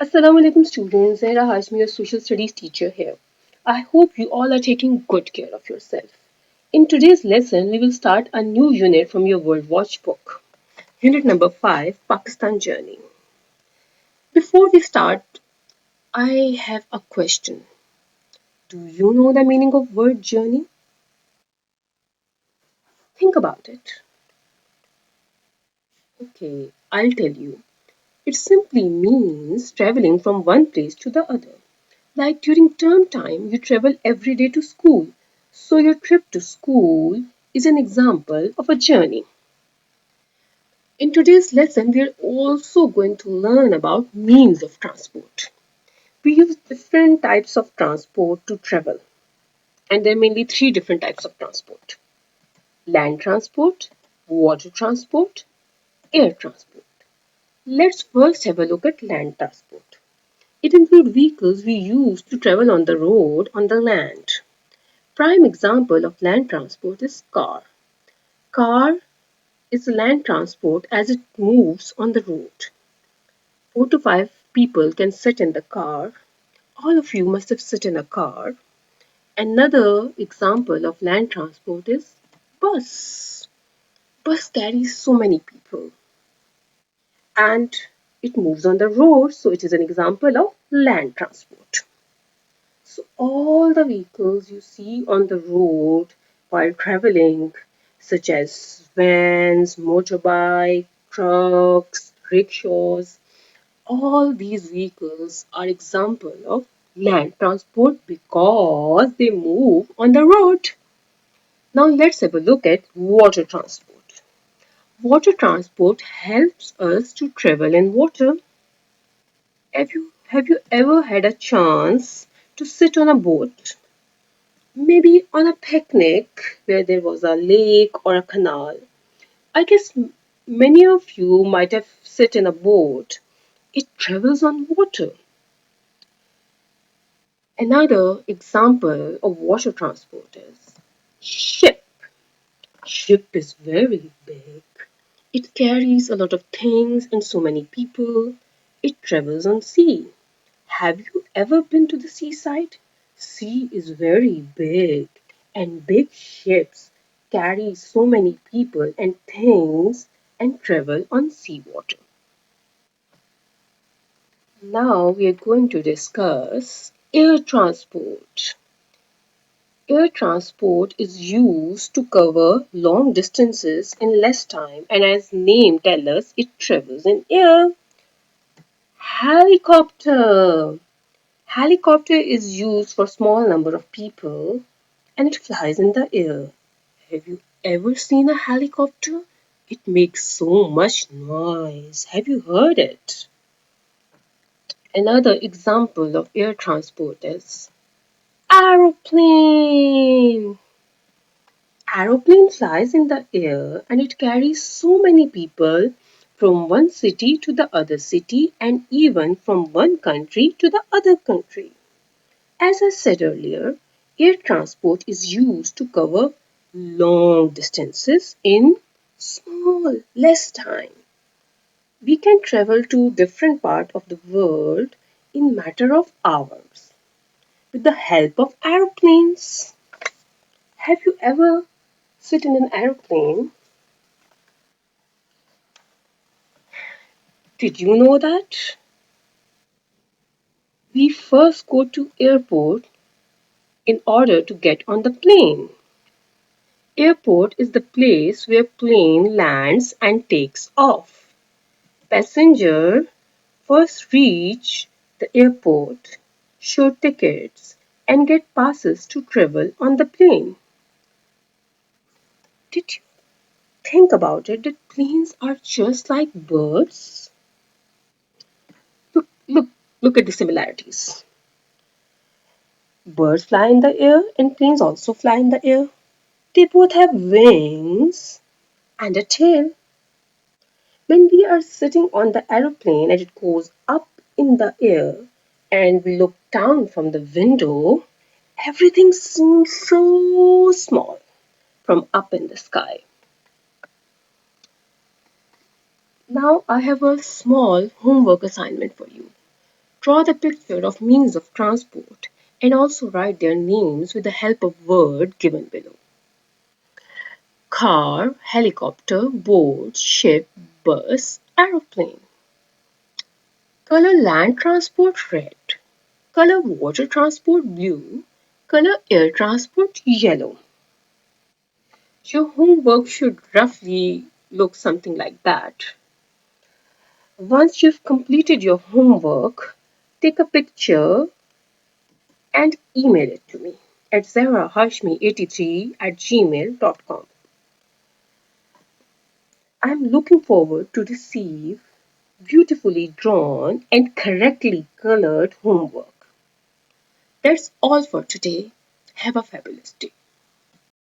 Assalamu alaikum students, Zahra Hashmi, your social studies teacher here. I hope you all are taking good care of yourself. In today's lesson, we will start a new unit from your World Watch book. Unit number 5, Pakistan Journey. Before we start, I have a question. Do you know the meaning of word journey? Think about it. Okay, I'll tell you. It simply means traveling from one place to the other. Like during term time, you travel every day to school. So your trip to school is an example of a journey. In today's lesson, we are also going to learn about means of transport. We use different types of transport to travel, and there are mainly three different types of transport: land transport, water transport, air transport. Let's first have a look at land transport. It includes vehicles we use to travel on the road on the land. Prime example of land transport is car. Car is land transport as it moves on the road. 4 to 5 people can sit in the car. All of you must have sit in a car. Another example of land transport is bus. Bus carries so many people and it moves on the road, so it is an example of land transport. So all the vehicles you see on the road while traveling, such as vans, motorbike, trucks, rickshaws, all these vehicles are example of land transport because they move on the road. Now let's have a look at water transport. Water transport helps us to travel in water. Have you ever had a chance to sit on a boat? Maybe on a picnic where there was a lake or a canal. I guess many of you might have sit in a boat. It travels on water. Another example of water transport is ship. Ship is very big. It carries a lot of things and so many people. It travels on sea. Have you ever been to the seaside? Sea is very big, and big ships carry so many people and things and travel on seawater. Now we are going to discuss air transport. Air transport is used to cover long distances in less time, and as name tells us, it travels in air. Helicopter. Helicopter is used for small number of people and it flies in the air. Have you ever seen a helicopter? It makes so much noise. Have you heard it? Another example of air transport is aeroplane. Aeroplane flies in the air and it carries so many people from one city to the other city and even from one country to the other country. As I said earlier, air transport is used to cover long distances in less time. We can travel to different parts of the world in matter of hours with the help of aeroplanes. Have you ever sit in an aeroplane? Did you know that? We first go to airport in order to get on the plane. Airport is the place where plane lands and takes off. Passenger first reach the airport, show tickets, and get passes to travel on the plane. Did you think about it that planes are just like birds? Look, look, look at the similarities. Birds fly in the air and planes also fly in the air. They both have wings and a tail. When we are sitting on the aeroplane and it goes up in the air and we look down from the window, everything seems so small from up in the sky. Now I have a small homework assignment for you. Draw the picture of means of transport and also write their names with the help of word given below. Car, helicopter, boat, ship, bus, aeroplane. Color land transport red. Color water transport blue. Color air transport yellow. Your homework should roughly look something like that. Once you've completed your homework, take a picture and email it to me at zarahashmi83@gmail.com. I'm looking forward to receive beautifully drawn and correctly colored homework. That's all for today. Have a fabulous day.